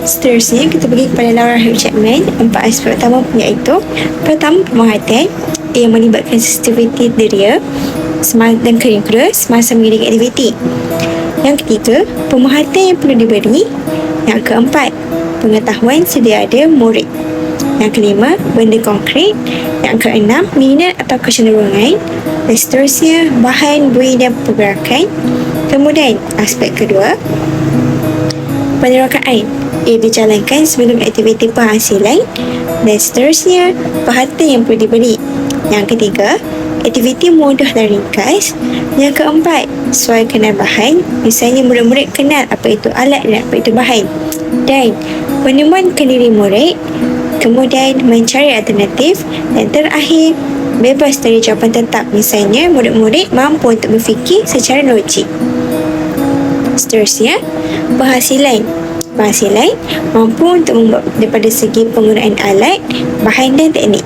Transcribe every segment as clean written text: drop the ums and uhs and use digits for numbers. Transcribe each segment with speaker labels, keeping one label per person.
Speaker 1: Seterusnya, kita pergi kepada Laura H. Chapman. 4 aspek utama iaitu: pertama, pemerhatian yang melibatkan sensitiviti deria dan kedua, semasa mengiringi aktiviti. Yang ketiga, pemerhatian yang perlu diberi. Yang keempat, pengetahuan sedia ada murid. Yang kelima, benda konkret. Yang keenam, minat atau kecenderungan. Dan seterusnya, bahan, bui dan pergerakan. Kemudian, aspek kedua, penerokaan. Ia dijalankan sebelum aktiviti penghasilan. Dan seterusnya, perhatian yang perlu diberi. Yang ketiga, aktiviti mudah dan ringkas. Yang keempat, sesuaikan bahan. Misalnya, murid-murid kenal apa itu alat dan apa itu bahan. Dan menemukan diri murid. Kemudian, mencari alternatif. Dan terakhir, bebas dari jawapan tetap. Misalnya, murid-murid mampu untuk berfikir secara logik. Seterusnya, penghasilan. Penghasilan mampu untuk membuat daripada segi penggunaan alat, bahan dan teknik.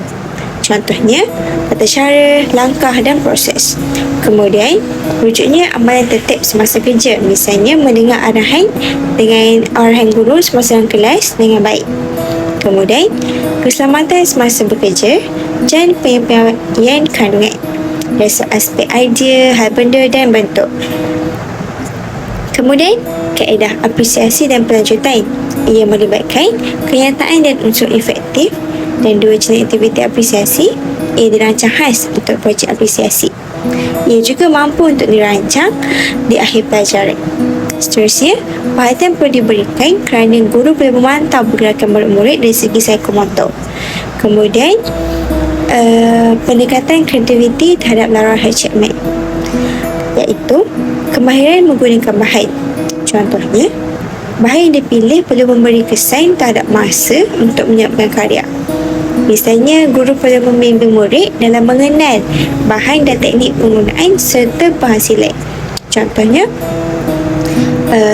Speaker 1: Contohnya, tata cara, langkah dan proses. Kemudian, rujuknya amalan tertib semasa kerja. Misalnya, mendengar arahan guru semasa dalam kelas dengan baik. Kemudian, keselamatan semasa bekerja dan penyampaian kandungan. Dari aspek idea, hal benda dan bentuk. Kemudian, kaedah apresiasi dan pelanjutan. Ia melibatkan kenyataan dan unsur efektif. Dan dua jenis aktiviti apresiasi. Ia dirancang khas untuk projek apresiasi. Ia juga mampu untuk dirancang di akhir pelajaran. Seterusnya, perhatian perlu diberikan kerana guru boleh memantau pergerakan murid-murid dari segi psikomotor. Kemudian, pendekatan kreativiti terhadap Laura H. Chapman, iaitu kemahiran menggunakan bahan. Contohnya, bahan yang dipilih perlu memberi kesan terhadap masa untuk menyiapkan karya. Misalnya, guru perlu membimbing murid dalam mengenal bahan dan teknik penggunaan serta penghasilan. Contohnya,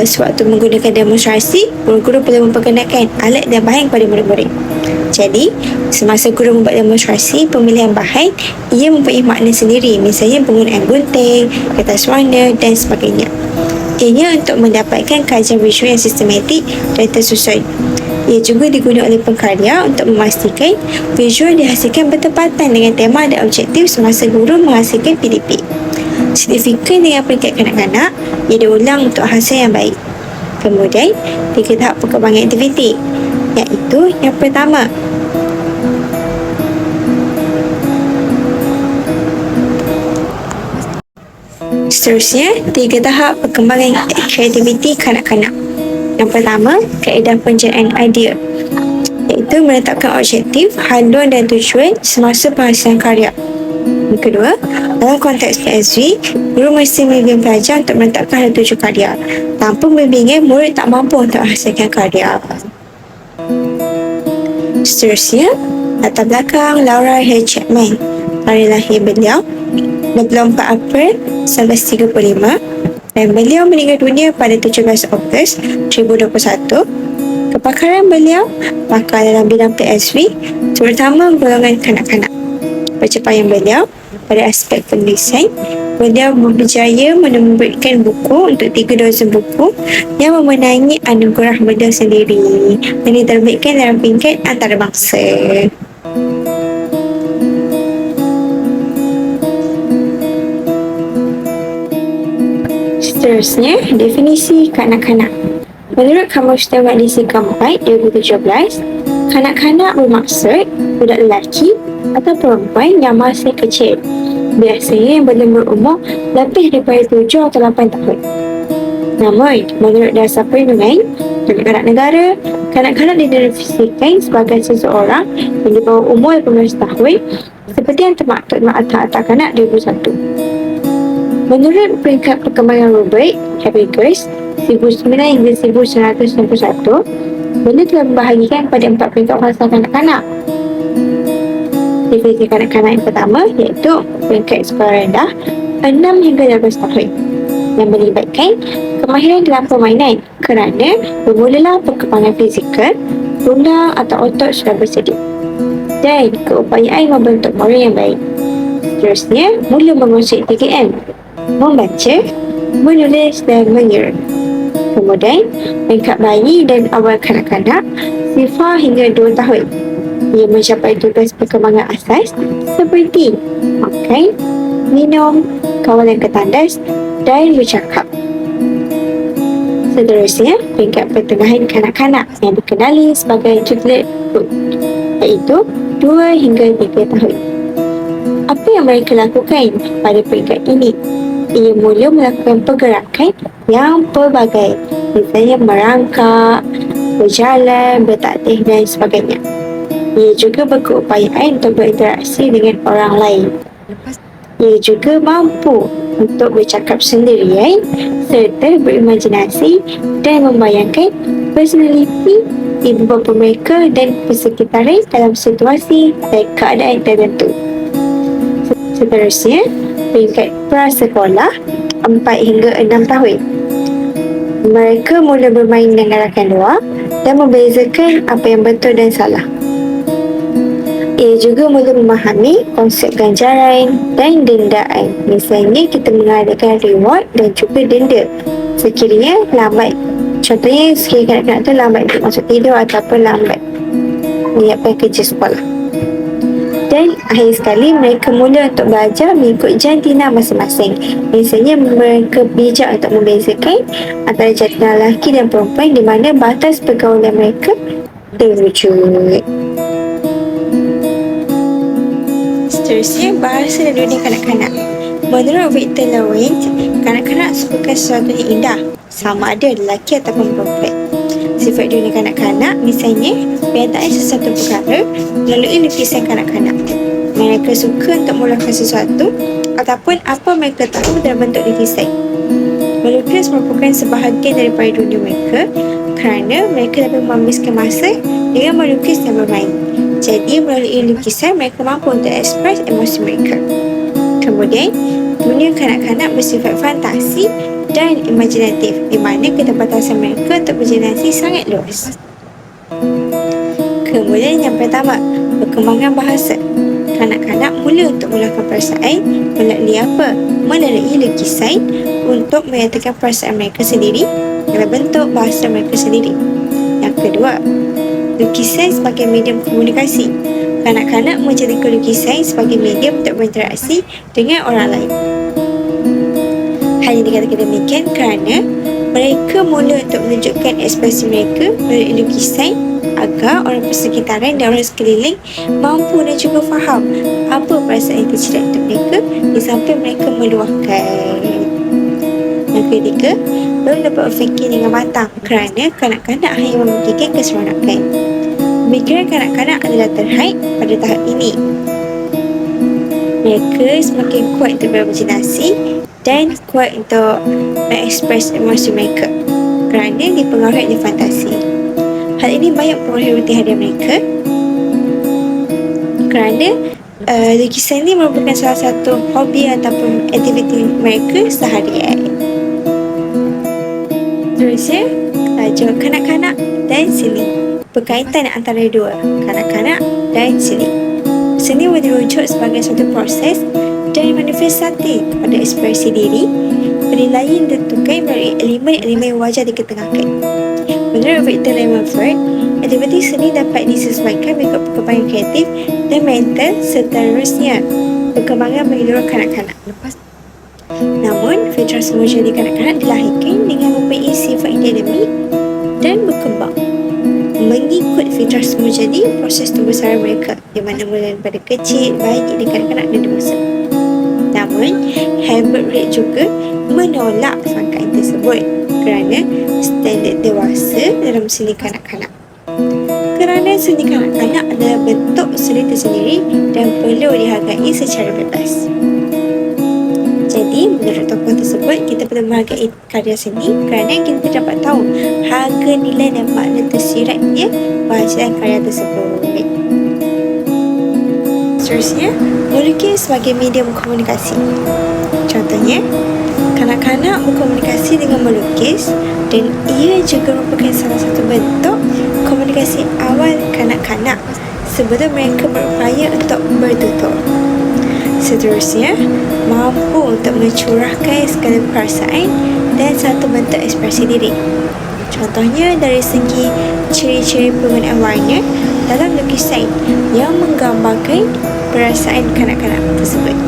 Speaker 1: sewaktu menggunakan demonstrasi, guru-guru perlu memperkenalkan alat dan bahan kepada murid-murid. Jadi, semasa guru membuat demonstrasi pemilihan bahan, ia mempunyai makna sendiri. Misalnya, penggunaan gunting, kertas warna dan sebagainya. Ianya untuk mendapatkan kajian visual yang sistematik dan tersusun. Ia juga digunakan oleh pengkarya untuk memastikan visual dihasilkan bertepatan dengan tema dan objektif semasa guru menghasilkan PDP. Signifikan dengan peringkat kanak-kanak, ia diulang untuk hasil yang baik. Kemudian, 3 tahap perkembangan aktiviti, iaitu yang pertama, seterusnya, 3 tahap perkembangan kreativiti kanak-kanak. Yang pertama, kaedah pencernaan idea, iaitu menetapkan objektif, haluan dan tujuan semasa penghasilan karya. Yang kedua, dalam konteks PSV, guru mesti membimbing pelajar untuk menetapkan haluan tujuan karya. Tanpa bimbingan, murid tak mampu untuk menghasilkan karya. Seterusnya, latar belakang Laura H. Chapman. Hari lahir beliau 24 April 1935 dan beliau meninggal dunia pada 17 Ogos 2021. Kepakaran beliau pakar dalam bidang PSV, terutama golongan kanak-kanak. Pencapaian beliau pada aspek penulisan, beliau berjaya menerbitkan buku untuk 3 dozen buku yang memenangi anugerah beliau sendiri dan diterbitkan dalam peringkat antarabangsa. Seterusnya, definisi kanak-kanak. Menurut Kamus Tengah edisi keempat 2017, kanak-kanak bermaksud budak lelaki atau perempuan yang masih kecil, biasanya yang belum berumur lebih daripada 7 atau 8 tahun. Namun, menurut dasar perlindungan kanak-kanak negara, kanak-kanak didefinisikan sebagai seseorang yang di bawah umur 18 tahun seperti yang termaktub dalam Akta Kanak 2001. Menurut peringkat perkembangan rubrik Happiness 1909 hingga 1991, beliau telah membahagikan pada 4 peringkat fasa kanak-kanak. Definisi kanak-kanak yang pertama iaitu peringkat sekolah rendah 6 hingga 12 tahun yang melibatkan kemahiran dalam permainan kerana bermulalah perkembangan fizikal, tulang atau otot sudah bersedia dan keupayaan membentuk moral yang baik. Seterusnya, mula menguasai 3M: membaca, menulis dan mengira. Kemudian, peringkat bayi dan awal kanak-kanak 0 hingga 2 tahun. Ia mencapai tugas perkembangan asas seperti makan, minum, kawalan ketandas dan bercakap. Seterusnya, peringkat pertengahan kanak-kanak yang dikenali sebagai toddlerhood, iaitu 2 hingga 3 tahun. Apa yang mereka lakukan pada peringkat ini? Ia mula melakukan pergerakan yang pelbagai, misalnya merangkak, berjalan, bertatih dan sebagainya. Ia juga berkeupayaan untuk berinteraksi dengan orang lain. Ia juga mampu untuk bercakap sendirian serta berimajinasi dan membayangkan personaliti ibu bapa mereka dan persekitaran dalam situasi dan keadaan tertentu. Seterusnya, peringkat prasekolah 4 hingga 6 tahun. Mereka mula bermain dengan rakan luar dan membezakan apa yang betul dan salah. Ia juga mula memahami konsep ganjaran dan dendaan. Misalnya, kita mengadakan reward dan juga denda sekiranya lambat. Contohnya, sekiranya kanak-kanak tu lambat untuk masuk tidur ataupun lambat menyiapkan kerja sekolah. Dan akhir sekali, mereka mula untuk belajar mengikut jantina masing-masing. Misalnya, mereka bijak untuk membezakan antara jantina lelaki dan perempuan di mana batas pergaulan mereka terwujud. Seterusnya, bahasa dan dunia kanak-kanak. Menurut Victor Lawrence, kanak-kanak sukakan sesuatu yang indah, sama ada lelaki ataupun perempuan. Sifat dunia kanak-kanak misalnya penyataan sesuatu perkara melalui lukisan kanak-kanak. Mereka suka untuk mulakan sesuatu ataupun apa mereka tahu dalam bentuk lukisan. Melukis merupakan sebahagian daripada dunia mereka kerana mereka dapat menghabiskan masa dengan melukis dan bermain. Jadi melalui lukisan mereka mampu untuk ekspres emosi mereka. Kemudian, dunia kanak-kanak bersifat fantasi dan imajinatif di mana keterbatasan mereka untuk berjinasi sangat luas. Kemudian yang pertama, perkembangan bahasa. Kanak-kanak mula untuk mulakan perasaan melalui apa? Melalui lukisan untuk menyatakan perasaan mereka sendiri dalam bentuk bahasa mereka sendiri. Yang kedua, lukisan sebagai medium komunikasi. Kanak-kanak menjadikan lukisan sebagai medium untuk berinteraksi dengan orang lain. Hal yang dikatakan demikian kerana mereka mula untuk menunjukkan ekspresi mereka melalui lukisan agar orang persekitaran dan orang sekeliling mampu dan juga faham apa perasaan yang tercedap untuk mereka di samping mereka meluahkan. Yang ketiga, belum dapat berfikir dengan matang kerana kanak-kanak hanya memikirkan keseronokan. Pemikiran kanak-kanak adalah terhad pada tahap ini. Mereka semakin kuat untuk berimajinasi dan kuat untuk mengekspres emosi mereka kerana dipengaruhi oleh fantasi. Hal ini banyak mempengaruhi rutin harian mereka kerana lukisan ini merupakan salah satu hobi ataupun aktiviti mereka seharian. Seterusnya, tajuk kanak-kanak dan seni. Berkaitan antara dua, kanak-kanak dan seni. Seni dirujuk sebagai suatu proses dan manifestasi kepada ekspresi diri, penilaian ditentukan melalui elemen-elemen yang wajar diketengahkan. Menurut Victor Levenford, aktiviti seni dapat disesuaikan mengikut perkembangan kreatif dan mental seterusnya perkembangan menyeluruh kanak-kanak. Namun, fitrah semua jadi kanak-kanak dilahirkan dengan mempunyai sifat dinamik dan berkembang. Mengikut fitrah semua jadi proses tumbuh besar mereka di mana mula daripada kecil, bayi dan kanak-kanak dan dewasa. Namun, Herbert Reed juga menolak sangkaan tersebut kerana standard dewasa dalam seni kanak-kanak. Kerana seni kanak-kanak adalah bentuk seni tersendiri dan perlu dihargai secara bebas. Jadi, menurut tokoh tersebut, kita perlu menghargai karya seni kerana kita dapat tahu harga nilai dan makna tersiratnya berhasilan karya tersebut. Seterusnya, melukis sebagai medium komunikasi. Contohnya, kanak-kanak berkomunikasi dengan melukis dan ia juga merupakan salah satu bentuk komunikasi awal kanak-kanak sebelum mereka berupaya untuk bertutur. Seterusnya, mampu untuk mencurahkan segala perasaan dan satu bentuk ekspresi diri. Contohnya dari segi ciri-ciri penggunaan warna dalam lukisan yang menggambarkan perasaan kanak-kanak tersebut.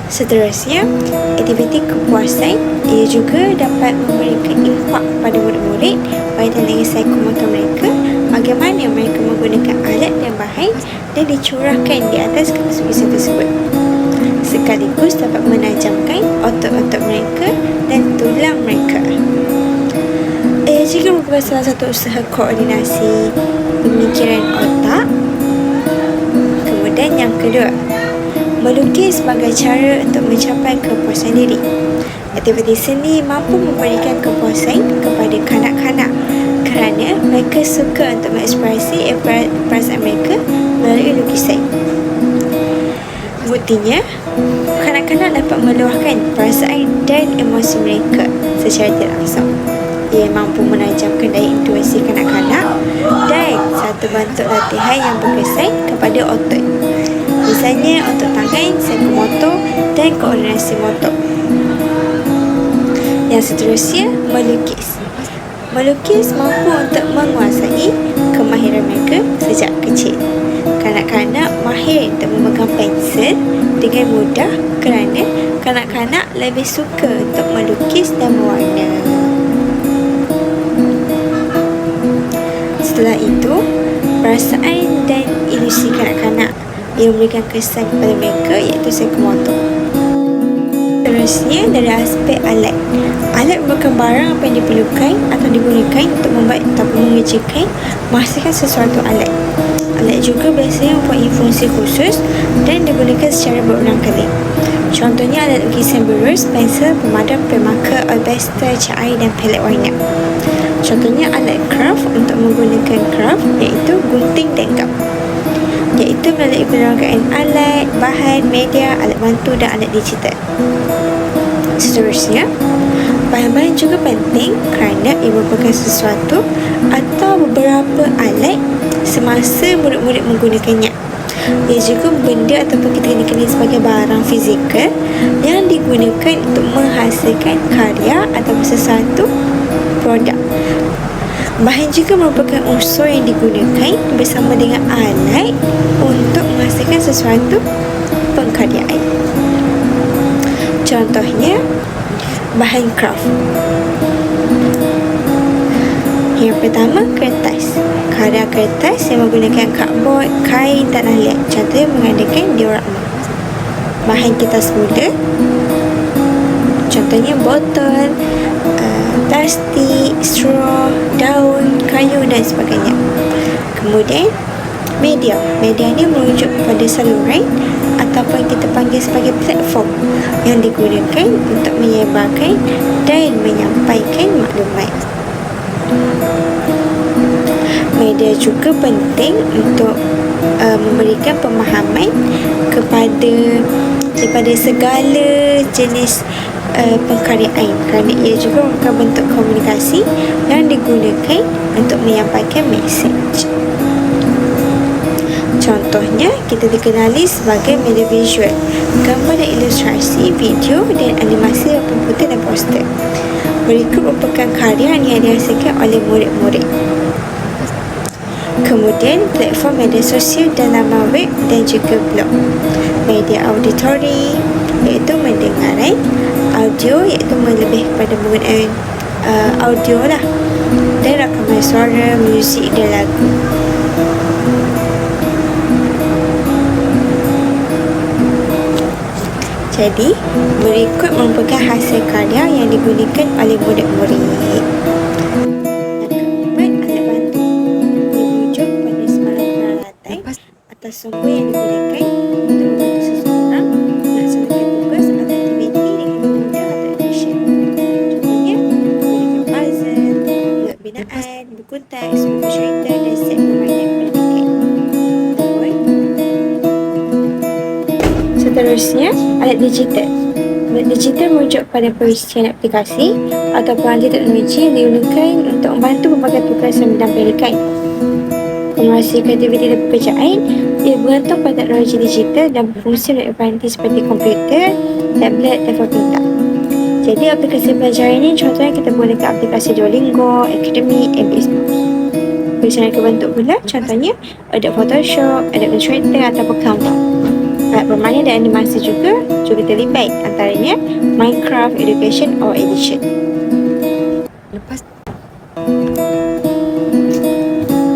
Speaker 1: Seterusnya, aktiviti kepuasan ia juga dapat memberikan impak pada murid-murid berkaitan dengan psikomotor mereka, bagaimana mereka menggunakan alat dan bahan dan dicurahkan di atas kertas lukisan tersebut, sekaligus dapat menajamkan otot-otot mereka dan tulang mereka. Ia juga merupakan salah satu usaha koordinasi pemikiran otak. Kemudian yang kedua, melukis sebagai cara untuk mencapai kepuasan diri. Aktiviti seni mampu memberikan kepuasan kepada kanak-kanak kerana mereka suka untuk mengekspresi perasaan mereka melalui lukisan. Buktinya, kanak-kanak dapat meluahkan perasaan dan emosi mereka secara tidak langsung. Ia mampu menajamkan daya intuisi kanak-kanak dan satu bentuk latihan yang berkesan kepada otot. Misalnya otot tangan, psikomotor dan koordinasi motor. Yang seterusnya, melukis. Melukis mampu untuk menguasai kemahiran mereka sejak kecil. Kanak-kanak mahir untuk memegang pensel dengan mudah kerana kanak-kanak lebih suka untuk melukis dan mewarna. Setelah itu, perasaan dan ilusi kanak-kanak yang memberikan kesan kepada mereka iaitu psikomotor. Seterusnya, dari aspek alat. Alat merupakan barang apa yang diperlukan atau digunakan untuk membuat ataupun mengerjakan menghasilkan sesuatu alat. Alat juga biasanya mempunyai fungsi khusus dan digunakan secara berulang kali. Contohnya alat lukisan berus, pensel, pemadam, pemaka, albaster, cat air dan palet warna. Contohnya alat craft untuk menggunakan craft iaitu gunting dan gam, iaitu melalui perangkaan alat, bahan, media, alat bantu dan alat digital. Seterusnya, bahan-bahan juga penting kerana ia merupakan sesuatu atau beberapa alat semasa murid-murid menggunakannya. Ia juga benda ataupun kita dikenali sebagai barang fizikal yang digunakan untuk menghasilkan karya atau sesuatu produk. Bahan juga merupakan unsur yang digunakan bersama dengan alat untuk menghasilkan sesuatu pengkaryaan. Contohnya, bahan craft. Yang pertama, kertas. Karya kertas yang menggunakan kardbord, kain, tanah liat. Contohnya mengadakan diorama. Bahan kertas muda. Contohnya botol, plastik, straw, daun, kayu dan sebagainya. Kemudian, media. Media ini merujuk kepada saluran ataupun kita panggil sebagai platform yang digunakan untuk menyebarkan dan menyampaikan maklumat. Media juga penting untuk memberikan pemahaman kepada segala jenis pengkaryaan kerana ia juga merupakan bentuk komunikasi yang digunakan untuk menyampaikan mesej. Contohnya, kita dikenali sebagai media visual, gambar dan ilustrasi, video dan animasi walaupun putih dan poster. Berikut merupakan karya yang dihasilkan oleh murid-murid. Kemudian, platform media sosial dan laman web dan juga blog. Media auditori iaitu mendengaran, audio iaitu melebih kepada penggunaan audio lah, dan rakaman suara, muzik dan lagu. Jadi, berikut merupakan hasil karya yang digunakan oleh murid-murid. Sumber yang digunakan untuk membantu seseorang melaksanakan tugas atau aktiviti dengan mudah atau efisien. Contohnya, menggunakan puzzle, buat binaan, buku teks, buku cerita dan set permainan pendidikan. Seterusnya, alat digital. Alat digital merujuk pada perisian aplikasi atau peranti teknologi yang digunakan untuk membantu berbagai tugas yang bidang pendidikan. Menghasilkan aktiviti dan pekerjaan, ia bergantung pada teknologi digital dan berfungsi melalui peranti seperti komputer, tablet, telefon pintar. Jadi aplikasi belajar ini contohnya kita boleh ke aplikasi Duolingo, Academy, ABS Mouse. Boleh ke bentuk pula, contohnya ada Photoshop, ada Illustrator ataupun Canva. Alat bermain dan animasi juga terlibat, antaranya Minecraft, Education or Edition. Lepas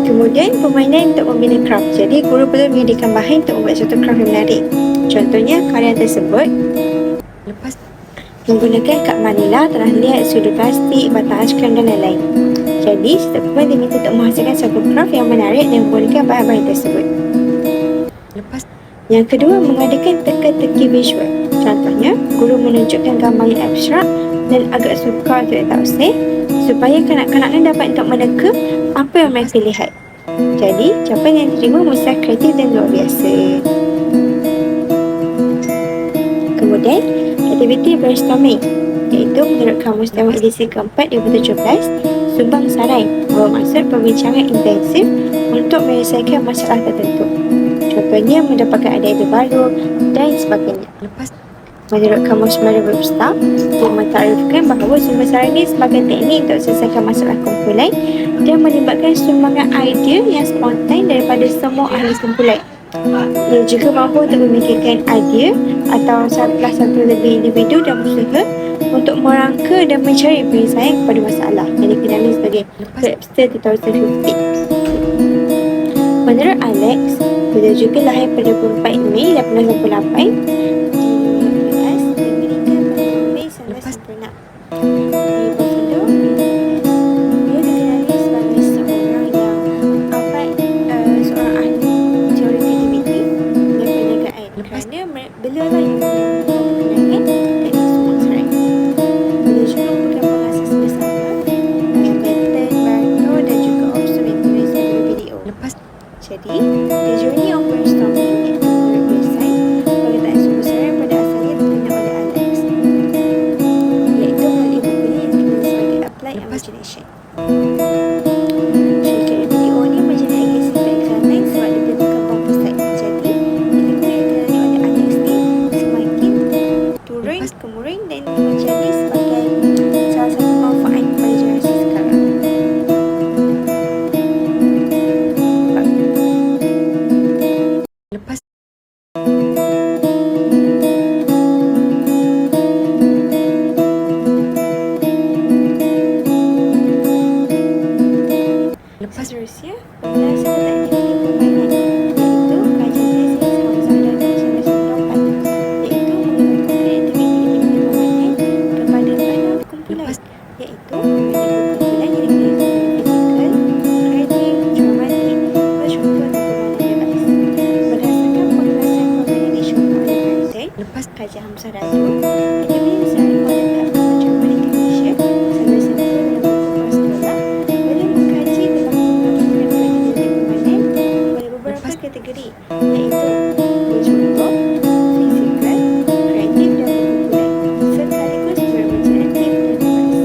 Speaker 1: kemudian permainan untuk membina craft. Jadi guru perlu menyediakan bahan untuk membuat suatu craft yang menarik. Contohnya karya tersebut lepas menggunakan kad manila, telah lihat sudut plastik, batang aiskrim dan lain-lain. Jadi setiap pemain diminta untuk menghasilkan satu craft yang menarik dan menggunakan bahan-bahan tersebut. Lepas yang kedua, mengadakan teka-teki visual. Contohnya, guru menunjukkan gambar yang abstrak dan agak sukar untuk ditafsir supaya kanak-kanak ini dapat untuk meneka apa yang mereka lihat. Jadi, jawapan yang diterima mesti kreatif dan luar biasa. Kemudian, aktiviti brainstorming, iaitu menurut Kamus Tama edisi keempat 2017, sumbang sarai bermaksud perbincangan intensif untuk menyelesaikan masalah tertentu. Contohnya, mendapatkan ide baru dan sebagainya. Lepas menurut Kamus Melayu Webster, dia mentarifkan bahawa sumber sarai ini sebagai teknik untuk selesaikan masalah kumpulan dan melibatkan sumbangan idea yang spontan daripada semua ahli kumpulan. Ia juga mampu untuk memikirkan idea atau satu lebih individu dan berusaha untuk merangka dan mencari penyelesaian kepada masalah yang dikenali sebagai Webster 2050. Menurut Alex, beliau juga lahir pada 24 Mei 1898 di US dan meninggal pada Mei 1996 di Buffalo, US. Dia dikenali sebagai seorang yang seorang ahli teori kreativiti dan perniagaan kerana beliau lah yang memperkenalkan teknik sumbang sarai. Beliau juga merupakan pengasas bersama Benton, Barlow dan juga Observatories sebagai video. Jadi, the journey of brainstorming iaitu menurut website pengertian sumber sarai pada asalnya dibina oleh Alex, iaitu melalui bukunya yang dikenali sebagai Applied Imagination. Syarikat video ni majalah ingin simpan iklan sebab dia boleh berkembang pesat. Jadi, ilmu yang dikenali oleh Alex ni semakin turun-temurun dan menjadi sebagai salah satu manfaat pada generasi sekarang. Lepas seterusnya, penjelasan tentang aktiviti permainan, iaitu kajian tesis Hamzah dan 1994, iaitu menggunakan aktiviti permainan kepada 6 kumpulan, iaitu menyebut kumpulan yang dikenali sebagai fizikal, kreatif, dramatik, bersyukur dan permainan bebas. Berdasarkan penjelasan permainan di syurga oleh Benton, lepas kajian Hamzah Datu, aktiviti sehari oleh pihak Kementerian Pendidikan Malaysia sambil sampul dalam buku prasekolah boleh mengkaji tentang kategori, iaitu bercontoh, fizikal, kreatif dan berkumpulan, sekaligus berimajinatif dan bebas.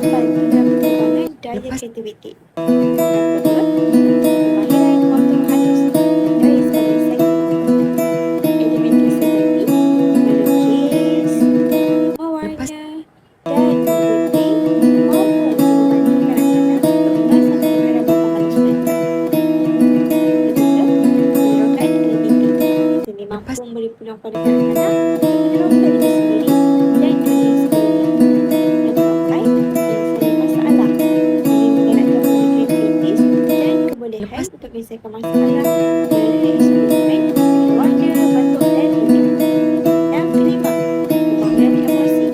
Speaker 1: Bantu dalam pengembangan daya kreativiti. Yang kedua, kemahiran waktu halus dari sebagai sains. Aktiviti seperti melukis, mewarna dan menggunting mampu untuk membantu kanak-kanak untuk mengasah kemahiran waktu halus mereka. Mampu memberi peluang pada kanak-kanak untuk menerapkan diri sendiri dan dunia sekeliling. Yang keempat, penyelesaian masalah. Ini menggunakan kreativitas dan kebolehan untuk menyelesaikan masalah melalui eksperimen, warna, bentuk dan unit. Yang kelima, pembangunan emosi.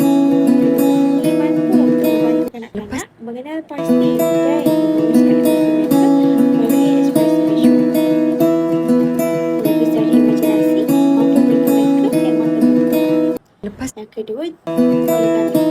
Speaker 1: Ini mampu untuk membantu kanak-kanak mengenal pasti dan menguruskan emosi mereka melalui ekspresi visual. Lepas yang kedua, origami.